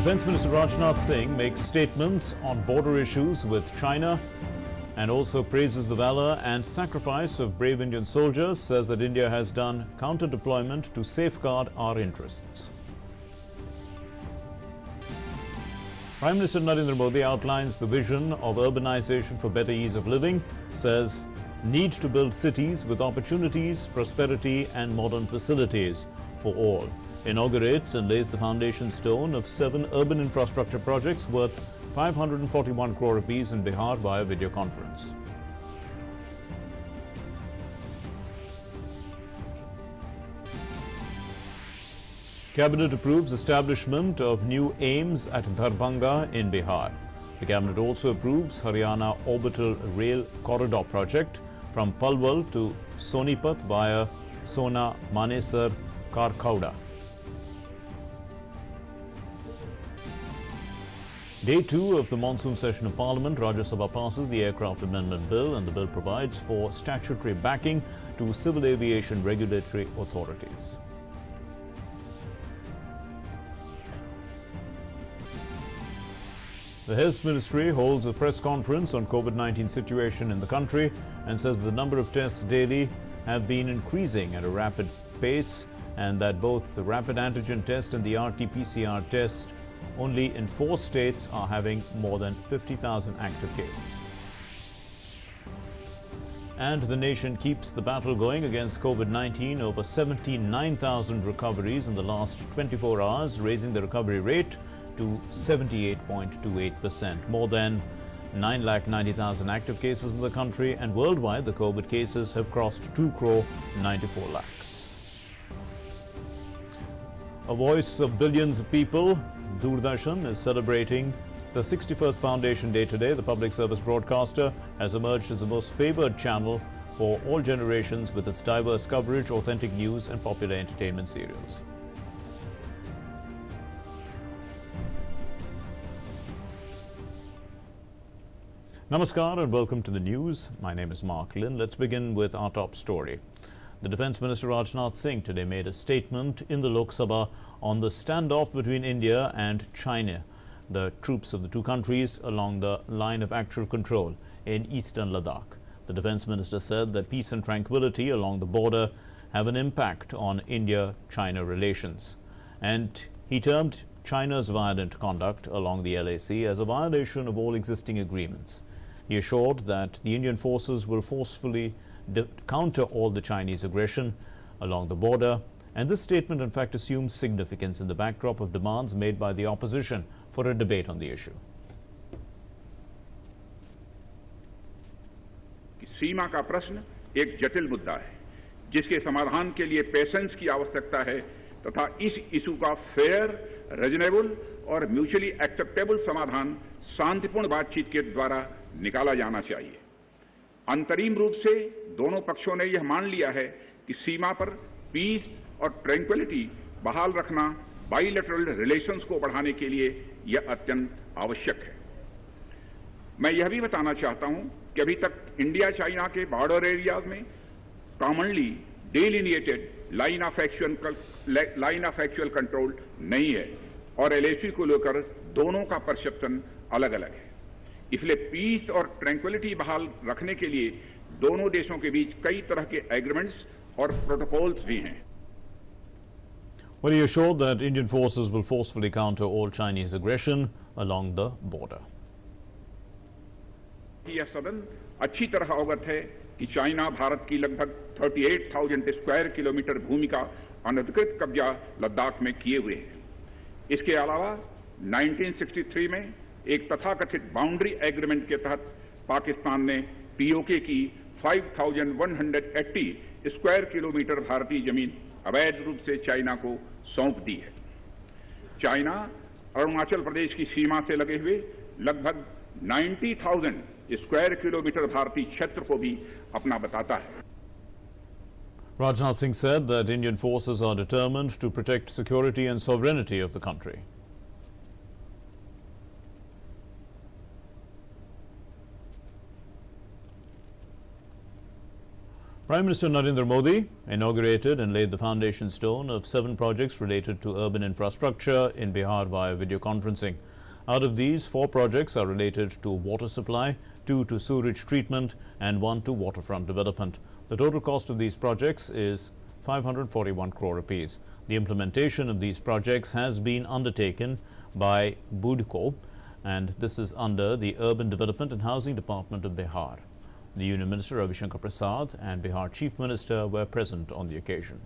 Defence Minister Rajnath Singh makes statements on border issues with China and also praises the valour and sacrifice of brave Indian soldiers, says that India has done counter-deployment to safeguard our interests. Prime Minister Narendra Modi outlines the vision of urbanization for better ease of living, says need to build cities with opportunities, prosperity and modern facilities for all. Inaugurates and lays the foundation stone of 7 urban infrastructure projects worth 541 crore rupees in Bihar via video conference. Cabinet approves establishment of new AIIMS at Darbhanga in Bihar. The Cabinet also approves Haryana Orbital Rail Corridor project from Palwal to Sonipat via Sona Manesar Karkhauda. Day 2 of the monsoon session of Parliament, Rajya Sabha passes the Aircraft Amendment Bill, and the bill provides for statutory backing to civil aviation regulatory authorities. The Health Ministry holds a press conference on Covid-19 situation in the country and says the number of tests daily have been increasing at a rapid pace, and that both the rapid antigen test and the RT-PCR test only in 4 states are having more than 50,000 active cases. And the nation keeps the battle going against Covid-19. Over 79,000 recoveries in the last 24 hours, raising the recovery rate to 78.28%. More than 9,90,000 active cases in the country, and worldwide the Covid cases have crossed 2 crore 94 lakhs. A voice of billions of people, Doordarshan is celebrating the 61st Foundation Day today. The public service broadcaster has emerged as the most favoured channel for all generations with its diverse coverage, authentic news and popular entertainment serials. Namaskar and welcome to the news. My name is Mark Lynn. Let's begin with our top story. The Defence Minister Rajnath Singh today made a statement in the Lok Sabha on the standoff between India and China, the troops of the two countries along the line of actual control in eastern Ladakh. The Defence Minister said that peace and tranquility along the border have an impact on India-China relations, and he termed China's violent conduct along the LAC as a violation of all existing agreements. He assured that the Indian forces will forcefully counter all the Chinese aggression along the border, and this statement in fact assumes significance in the backdrop of demands made by the opposition for a debate on the issue. सीमा का प्रश्न एक जटिल मुद्दा है जिसके समाधान के लिए पेशेंस की आवश्यकता है तथा इस इशू का फेयर, रीजनेबल और म्यूचुअली एक्सेप्टेबल समाधान शांतिपूर्ण बातचीत के द्वारा निकाला जाना चाहिए। अंतरिम रूप से दोनों पक्षों ने यह मान लिया है कि सीमा पर पीस और ट्रैंक्विलिटी बहाल रखना बाइलेटरल रिलेशंस को बढ़ाने के लिए यह अत्यंत आवश्यक है। मैं यह भी बताना चाहता हूं कि अभी तक इंडिया चाइना के बॉर्डर एरियाज में commonly delineated line of actual control नहीं है और एलएसी को लेकर दोनों का परसेप्शन अलग अलग है। इसलिए पीस और ट्रैंक्विलिटी बहाल रखने के लिए दोनों देशों के बीच कई तरह के एग्रीमेंट्स और प्रोटोकॉल्स भी हैं। Well, he assured that Indian forces will forcefully counter all Chinese aggression along the border. यह सदन अच्छी तरह अवगत है कि चाइना भारत की लगभग 38,000 स्क्वायर किलोमीटर भूमि का अनधिकृत कब्जा लद्दाख में किए हुए है। इसके अलावा 1963 में एक तथाकथित बाउंड्री एग्रीमेंट के तहत पाकिस्तान ने पीओके की 5,180 स्क्वायर किलोमीटर भारतीय जमीन अवैध रूप से चाइना को सौंप दी है। चाइना अरुणाचल प्रदेश की सीमा से लगे हुए लगभग 90,000 स्क्वायर किलोमीटर भारतीय क्षेत्र को भी अपना बताता है। Rajnath Singh said that Indian forces are determined to protect security and sovereignty of the country. Prime Minister Narendra Modi inaugurated and laid the foundation stone of 7 projects related to urban infrastructure in Bihar via video conferencing. Out of these, 4 projects are related to water supply, 2 to sewage treatment and 1 to waterfront development. The total cost of these projects is 541 crore rupees. The implementation of these projects has been undertaken by BUDCO, and this is under the Urban Development and Housing Department of Bihar. The Union Minister Ravi Shankar Prasad and Bihar Chief Minister were present on the occasion.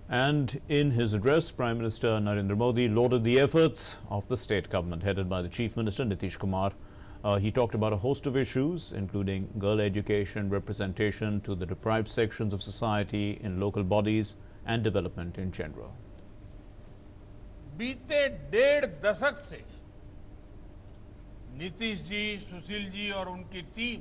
And in his address, Prime Minister Narendra Modi lauded the efforts of the state government headed by the Chief Minister Nitish Kumar. He talked about a host of issues, including girl education, representation to the deprived sections of society in local bodies, and development in general. बीते 1.5 दशक से नीतीश जी, सुशील जी और उनकी team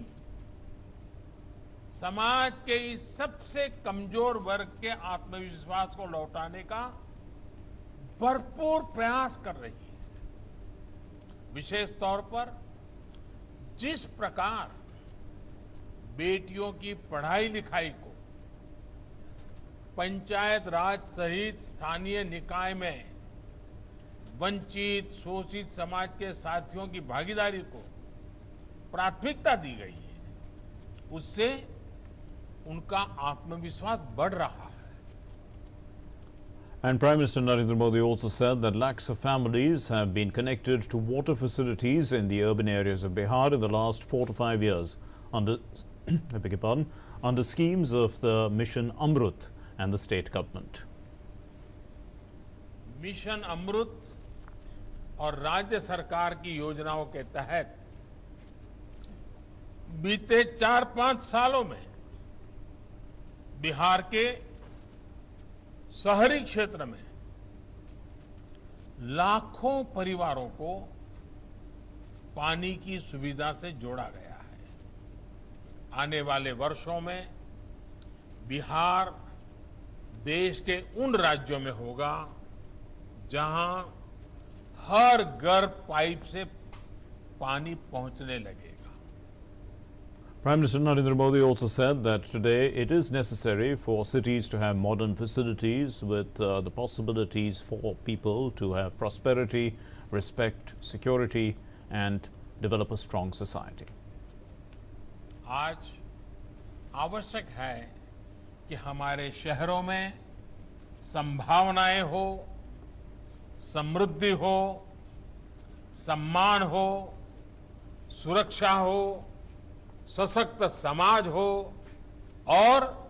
समाज के इस सबसे कमजोर वर्ग के आत्मविश्वास को लौटाने का भरपूर प्रयास कर रही है। विशेष तौर पर जिस प्रकार बेटियों की पढ़ाई लिखाई को पंचायत राज सहित स्थानीय निकाय में वंचित शोषित समाज के साथियों की भागीदारी को प्राथमिकता दी गई है, उससे उनका आत्मविश्वास बढ़ रहा है। And Prime Minister Narendra Modi also said that lakhs of families have been connected to water facilities in the urban areas of Bihar in the last 4 to 5 years under, I beg your pardon, under schemes of the Mission Amrut and the state government. Mission Amrut और राज्य सरकार की योजनाओं के तहत बीते 4-5 सालों में बिहार के शहरी क्षेत्र में लाखों परिवारों को पानी की सुविधा से जोड़ा गया है। आने वाले वर्षों में बिहार देश के उन राज्यों में होगा जहां हर घर पाइप से पानी पहुंचने लगेगा। Prime Minister Narendra Modi also said that today it is necessary for cities to have modern facilities with the possibilities for people to have prosperity, respect, security and develop a strong society. आज आवश्यक है कि हमारे शहरों में संभावनाएं हो, समृद्धि हो, सम्मान हो, सुरक्षा हो, सशक्त समाज हो और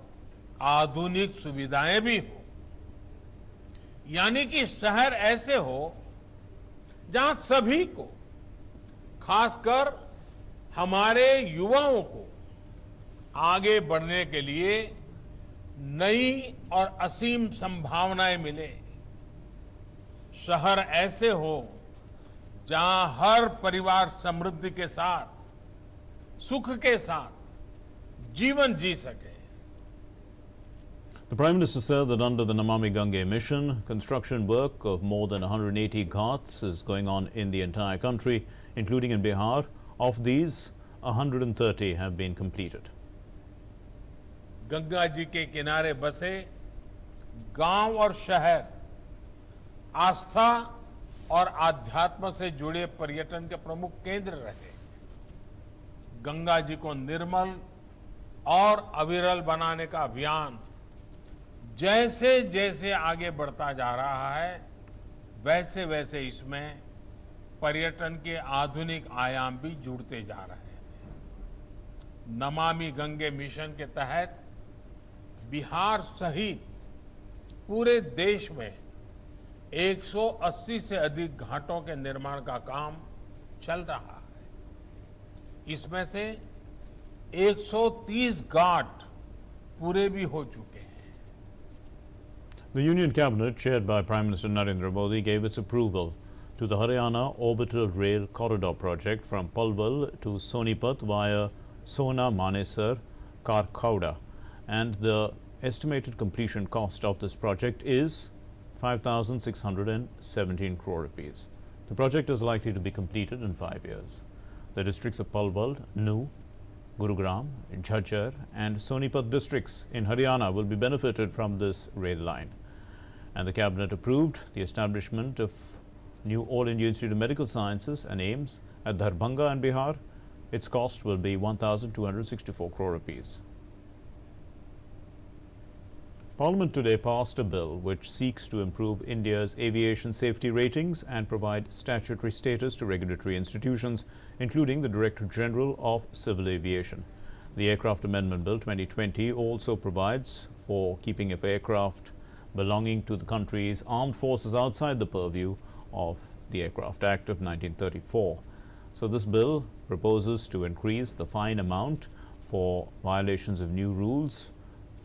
आधुनिक सुविधाएं भी हो। यानी कि शहर ऐसे हो जहां सभी को, खासकर हमारे युवाओं को आगे बढ़ने के लिए नई और असीम संभावनाएं मिले। शहर ऐसे हो जहां हर परिवार समृद्धि के साथ, सुख के साथ जीवन जी सके। The Prime Minister said that under the Namami Gange mission, construction work of more than 180 ghats is going on in the entire country, including in Bihar. Of these, 130 have been completed. Ganga ji के किनारे बसे गांव और शहर आस्था और आध्यात्म से जुड़े पर्यटन के प्रमुख केंद्र रहे। गंगा जी को निर्मल और अविरल बनाने का अभियान जैसे जैसे आगे बढ़ता जा रहा है, वैसे वैसे इसमें पर्यटन के आधुनिक आयाम भी जुड़ते जा रहे हैं। नमामि गंगे मिशन के तहत बिहार सहित पूरे देश में 180 से अधिक घाटों के निर्माण का काम चल रहा है। इसमें से 130 घाट पूरे भी हो चुके हैं। The Union Cabinet, chaired by Prime Minister Narendra Modi, gave its approval to the Haryana Orbital Rail Corridor project from Palwal to Sonipat via Sona Manesar, Karkhauda, and the estimated completion cost of this project is 5,617 crore rupees. The project is likely to be completed in 5 years. The districts of Palwal, Nu, Gurugram, Jhajjar and Sonipat districts in Haryana will be benefited from this rail line. And the Cabinet approved the establishment of new All India Institute of Medical Sciences and AIIMS at Darbhanga and Bihar. Its cost will be 1,264 crore rupees. Parliament today passed a bill which seeks to improve India's aviation safety ratings and provide statutory status to regulatory institutions, including the Director General of Civil Aviation. The Aircraft Amendment Bill 2020 also provides for keeping of aircraft belonging to the country's armed forces outside the purview of the Aircraft Act of 1934. So this bill proposes to increase the fine amount for violations of new rules,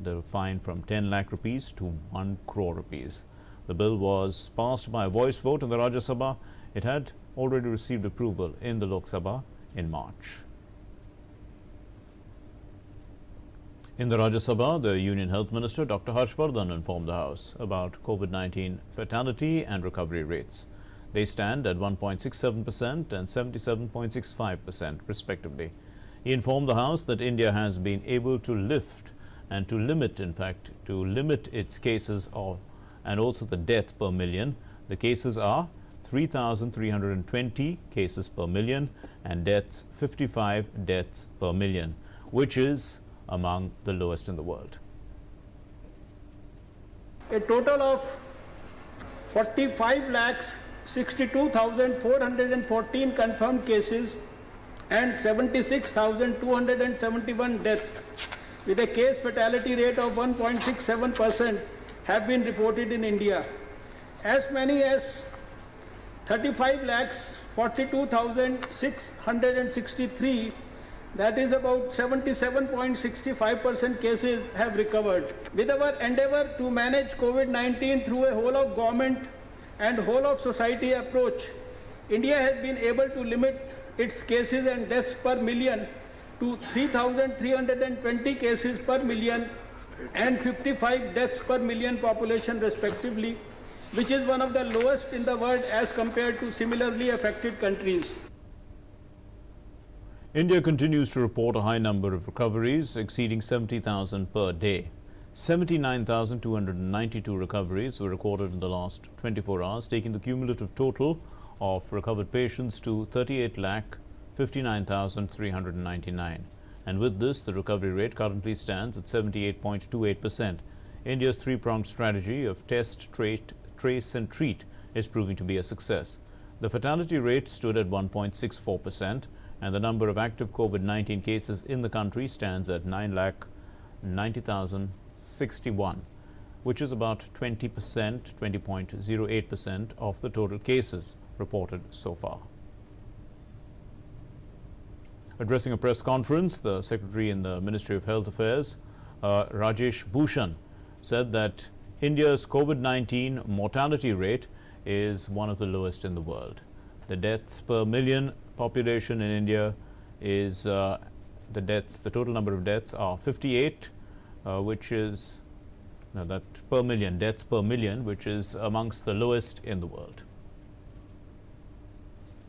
the fine from 10 lakh rupees to 1 crore rupees. The bill was passed by a voice vote in the Rajya Sabha. It had already received approval in the Lok Sabha in March. In the Rajya Sabha, the Union Health Minister Dr. Harshvardhan informed the House about COVID-19 fatality and recovery rates. They stand at 1.67% and 77.65% respectively. He informed the House that India has been able to lift and to limit its cases and also the death per million. The cases are 3,320 cases per million and deaths 55 deaths per million, which is among the lowest in the world. A total of 45,62,414 confirmed cases and 76,271 deaths with a case fatality rate of 1.67% have been reported in India. As many as 35,42,663, that is about 77.65% cases have recovered. With our endeavor to manage COVID-19 through a whole of government and whole of society approach, India has been able to limit its cases and deaths per million to 3,320 cases per million and 55 deaths per million population respectively, which is one of the lowest in the world as compared to similarly affected countries. India continues to report a high number of recoveries exceeding 70,000 per day. 79,292 recoveries were recorded in the last 24 hours, taking the cumulative total of recovered patients to 38,59,399. And with this, the recovery rate currently stands at 78.28%. India's three-pronged strategy of test, trace and treat is proving to be a success. The fatality rate stood at 1.64%, and the number of active COVID-19 cases in the country stands at 9,90,061, which is about 20.08% of the total cases reported so far. Addressing a press conference, the Secretary in the Ministry of Health Affairs, Rajesh Bhushan, said that India's COVID-19 mortality rate is one of the lowest in the world. The deaths per million population in India is the total number of deaths are 58, which is deaths per million, which is amongst the lowest in the world.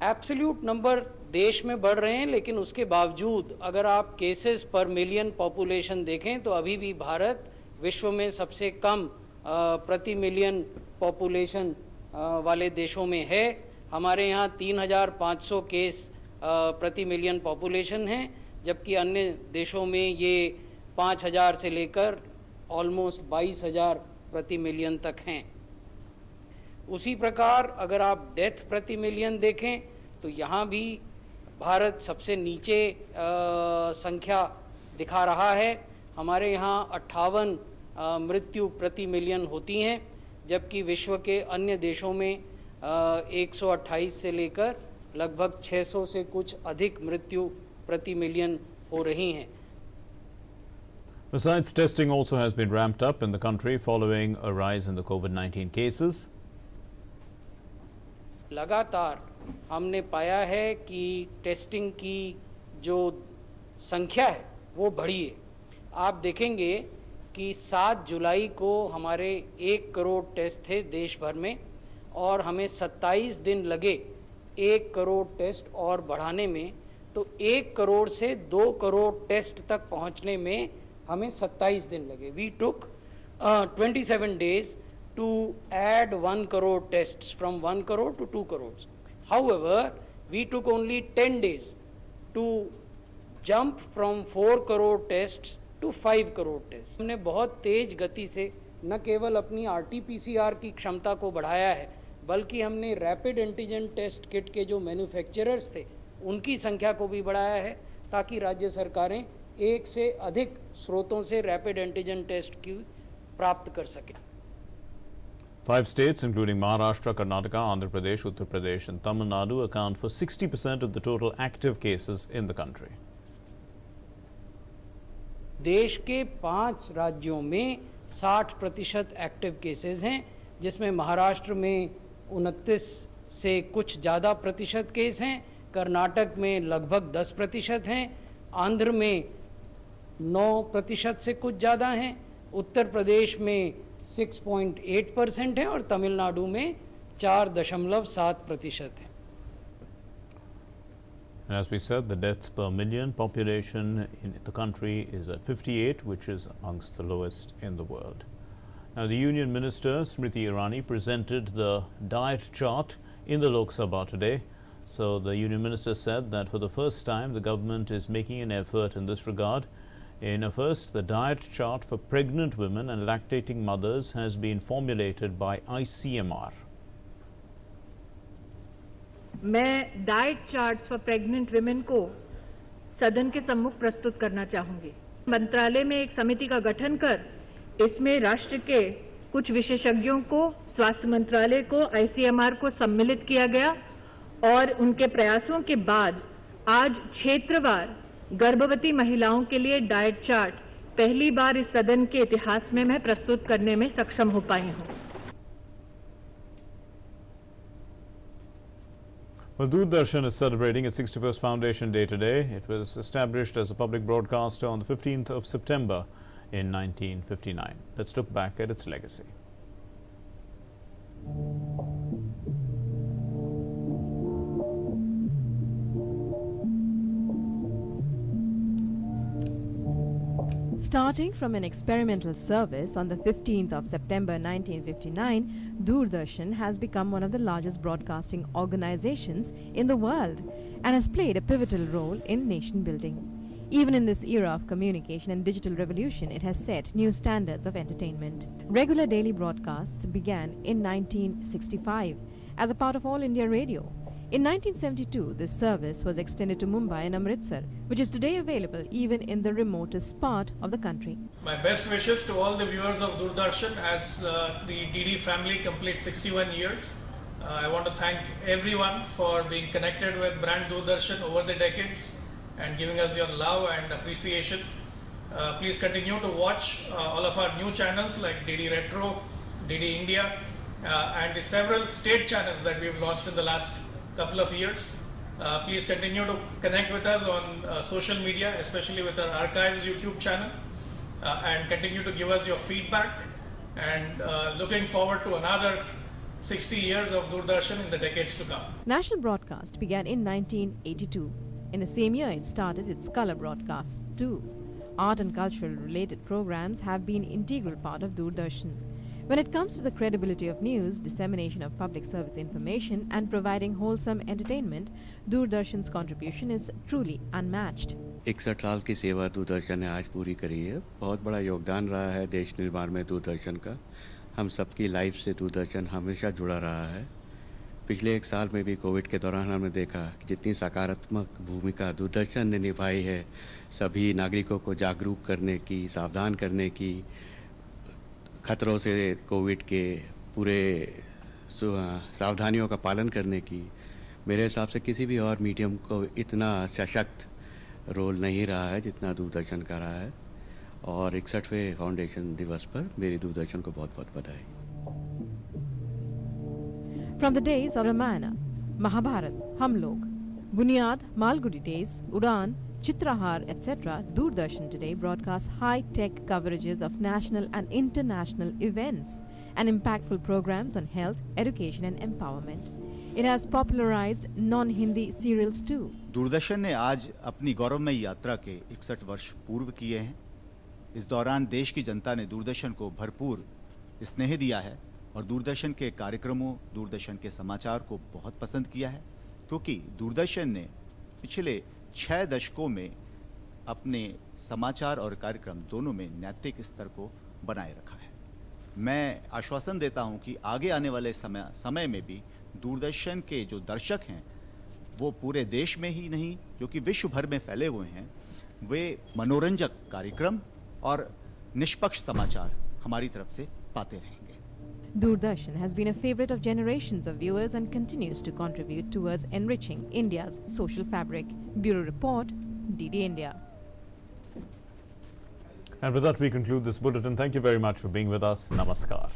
Absolute number देश में बढ़ रहे हैं, लेकिन उसके बावजूद अगर आप केसेस पर मिलियन पॉपुलेशन देखें तो अभी भी भारत विश्व में सबसे कम प्रति मिलियन पॉपुलेशन वाले देशों में है. हमारे यहाँ 3,500 केस प्रति मिलियन पॉपुलेशन हैं, जबकि अन्य देशों में ये 5,000 से लेकर ऑलमोस्ट 22,000 प्रति मिलियन तक हैं. उसी प्रकार अगर आप डेथ प्रति मिलियन देखें तो यहाँ भी भारत सबसे नीचे संख्या दिखा रहा है. हमारे यहाँ 58 मृत्यु प्रति मिलियन होती हैं, जबकि विश्व के अन्य देशों में 128 से लेकर लगभग 600 से कुछ अधिक मृत्यु प्रति मिलियन हो रही हैं. Besides, testing also has been ramped up in the country following a rise in the COVID-19 cases. लगातार हमने पाया है कि टेस्टिंग की जो संख्या है वो बढ़ी है. आप देखेंगे कि 7 जुलाई को हमारे 1 करोड़ टेस्ट थे देश भर में, और हमें 27 दिन लगे 1 करोड़ टेस्ट और बढ़ाने में. तो 1 करोड़ से 2 करोड़ टेस्ट तक पहुंचने में हमें 27 दिन लगे. We took 27 days to add 1 crore tests from 1 crore to 2 crores. However, we took only 10 days to jump from 4 crore tests to 5 crore tests. हमने बहुत तेज गति से न केवल अपनी RT-PCR की क्षमता को बढ़ाया है, बल्कि हमने रैपिड एंटीजन टेस्ट किट के जो मैन्युफैक्चरर्स थे उनकी संख्या को भी बढ़ाया है, ताकि राज्य सरकारें एक से अधिक स्रोतों से रैपिड एंटीजन टेस्ट की प्राप्त कर सकें. 5 states, including Maharashtra, Karnataka, Andhra Pradesh, Uttar Pradesh and Tamil Nadu, account for 60% of the total active cases in the country. देश के 5 राज्यों में 60% एक्टिव केसेस हैं, जिसमें महाराष्ट्र में 29 से कुछ ज़्यादा प्रतिशत केस हैं, कर्नाटक में लगभग 10% हैं, आंध्र में 9% से कुछ ज़्यादा हैं, उत्तर प्रदेश में 6.8% है और तमिलनाडु में 4.7% है. And as we said, the deaths per million population in the country is at 58, which is amongst the lowest in the world. Now, the Union Minister Smriti Irani presented the diet chart in the Lok Sabha today. So, the Union Minister said that for the first time, the government is making an effort in this regard. In a first, the diet chart for pregnant women and lactating mothers has been formulated by AIIMS. मैं diet chart for pregnant women को सदन के सम्मुख प्रस्तुत करना चाहूंगी. मंत्रालय में एक समिति का गठन कर इसमें राष्ट्र के कुछ विशेषज्ञों को, स्वास्थ्य मंत्रालय को, आईसीएमआर को सम्मिलित किया गया और उनके प्रयासों के बाद आज क्षेत्रवार गर्भवती महिलाओं के लिए डाइट चार्ट पहली बार इस सदन के इतिहास में मैं प्रस्तुत करने में सक्षम हो पाई हूं. Well, Doordarshan is celebrating its 61st Foundation Day today. It was established as a public broadcaster on the 15th of September in 1959. Let's look back at its legacy. Starting from an experimental service on the 15th of September 1959, Doordarshan has become one of the largest broadcasting organizations in the world and has played a pivotal role in nation building. Even in this era of communication and digital revolution, it has set new standards of entertainment. Regular daily broadcasts began in 1965 as a part of All India Radio. In 1972, this service was extended to Mumbai and Amritsar, which is today available even in the remotest part of the country. My best wishes to all the viewers of Doordarshan as the DD family completes 61 years. I want to thank everyone for being connected with brand Doordarshan over the decades and giving us your love and appreciation. Please continue to watch all of our new channels like DD Retro, DD India, and the several state channels that we've launched in the last couple of years. Please continue to connect with us on social media, especially with our Archives YouTube channel, and continue to give us your feedback, and looking forward to another 60 years of Doordarshan in the decades to come. National broadcast began in 1982. In the same year, it started its color broadcasts too. Art and cultural related programs have been an integral part of Doordarshan. When it comes to the credibility of news, dissemination of public service information and providing wholesome entertainment, Doordarshan's contribution is truly unmatched. 61 साल की सेवा दूरदर्शन ने आज पूरी करी है. बहुत बड़ा योगदान रहा है देश निर्माण में दूरदर्शन का. हम सबकी लाइफ से दूरदर्शन हमेशा जुड़ा रहा है. पिछले 1 साल में भी कोविड के दौरान हमने देखा कि जितनी सकारात्मक भूमिका दूरदर्शन ने निभाई है सभी नागरिकों को जागरूक करने की, सावधान करने की, खतरों से कोविड के पूरे सावधानियों का पालन करने की. मेरे हिसाब से किसी भी और मीडियम को इतना सशक्त रोल नहीं रहा है जितना दूरदर्शन का रहा है. और 61वें फाउंडेशन दिवस पर मेरी दूरदर्शन को बहुत बहुत बधाई. From the days of Ramayana, Mahabharat, Hum Log, Bunyad, Malgudi Days, Udan, Chitrahar, etc., Doordarshan today broadcasts high-tech coverages of national and international events and impactful programs on health, education and empowerment. It has popularized non-Hindi serials too. Doordarshan ने आज अपनी गौरवमयी यात्रा के 61 वर्ष पूर्व किए हैं। इस दौरान देश की जनता ने दूरदर्शन को भरपूर स्नेह दिया है और दूरदर्शन के कार्यक्रमों, दूरदर्शन के समाचार को बहुत पसंद किया है, क्योंकि दूरदर्शन ने पिछले 6 दशकों में अपने समाचार और कार्यक्रम दोनों में नैतिक स्तर को बनाए रखा है। मैं आश्वासन देता हूं कि आगे आने वाले समय में भी दूरदर्शन के जो दर्शक हैं वो पूरे देश में ही नहीं, जो कि विश्व भर में फैले हुए हैं, वे मनोरंजक कार्यक्रम और निष्पक्ष समाचार हमारी तरफ से पाते रहेंगे। Doordarshan has been a favorite of generations of viewers and continues to contribute towards enriching India's social fabric. Bureau Report, DD India. And with that, we conclude this bulletin. Thank you very much for being with us. Namaskar.